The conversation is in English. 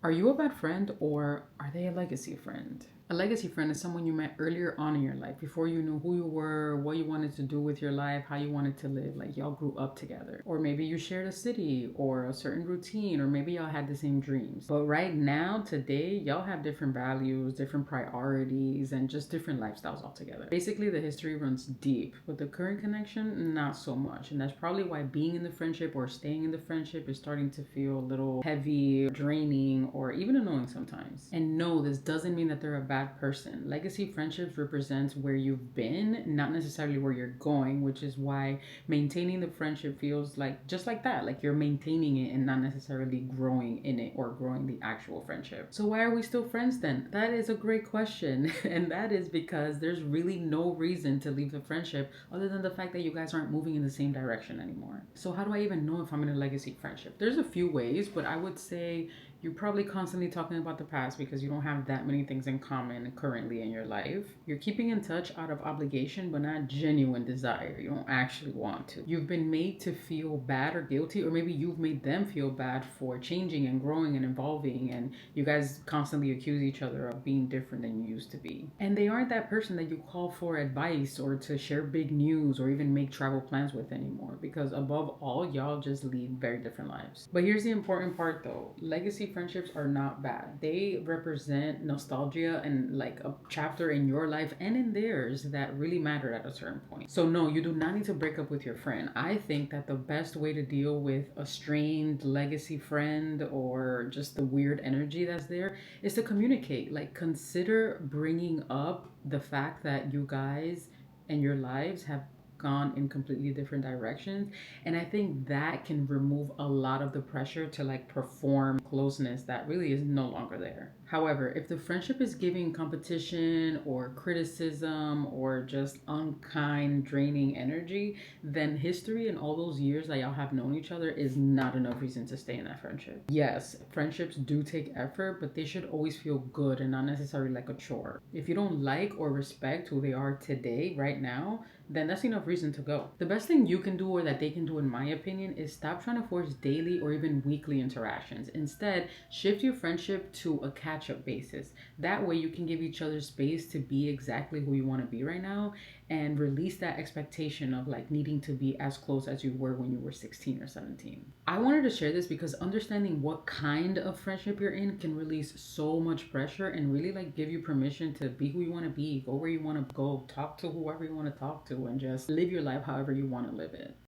Are you a bad friend or are they a legacy friend? A legacy friend is someone you met earlier on in your life, before you knew who you were, what you wanted to do with your life, how you wanted to live. Like y'all grew up together. Or maybe you shared a city or a certain routine, or maybe y'all had the same dreams. But right now, today, y'all have different values, different priorities, and just different lifestyles altogether. Basically, the history runs deep, but the current connection, not so much. And that's probably why being in the friendship or staying in the friendship is starting to feel a little heavy, draining, or even annoying sometimes. And no, this doesn't mean that they're a bad person. Legacy friendships represents where you've been, not necessarily where you're going, which is why maintaining the friendship feels like just like that, like you're maintaining it and not necessarily growing in it or growing the actual friendship. So why are we still friends then? That is a great question. And that is because there's really no reason to leave the friendship other than the fact that you guys aren't moving in the same direction anymore. So how do I even know if I'm in a legacy friendship? There's a few ways, but I would say you're probably constantly talking about the past because you don't have that many things in common currently in your life. You're keeping in touch out of obligation, but not genuine desire. You don't actually want to. You've been made to feel bad or guilty, or maybe you've made them feel bad for changing and growing and evolving, and you guys constantly accuse each other of being different than you used to be. And they aren't that person that you call for advice or to share big news or even make travel plans with anymore, because above all, y'all just lead very different lives. But here's the important part though: legacy friendships are not bad. They represent nostalgia and like a chapter in your life and in theirs that really mattered at a certain point. So no, you do not need to break up with your friend. I think that the best way to deal with a strained legacy friend or just the weird energy that's there is to communicate. Like, consider bringing up the fact that you guys and your lives have gone in completely different directions, and I think that can remove a lot of the pressure to like perform closeness that really is no longer there. However, if the friendship is giving competition or criticism or just unkind draining energy, then history and all those years that y'all have known each other is not enough reason to stay in that friendship. Yes, friendships do take effort, but they should always feel good and not necessarily like a chore. If you don't like or respect who they are today, right now, then that's enough reason to go. The best thing you can do, or that they can do, in my opinion, is stop trying to force daily or even weekly interactions. Instead, shift your friendship to a catch up basis. That way, you can give each other space to be exactly who you want to be right now and release that expectation of like needing to be as close as you were when you were 16 or 17. I wanted to share this because understanding what kind of friendship you're in can release so much pressure and really like give you permission to be who you want to be, go where you want to go, talk to whoever you want to talk to, and just live your life however you want to live it.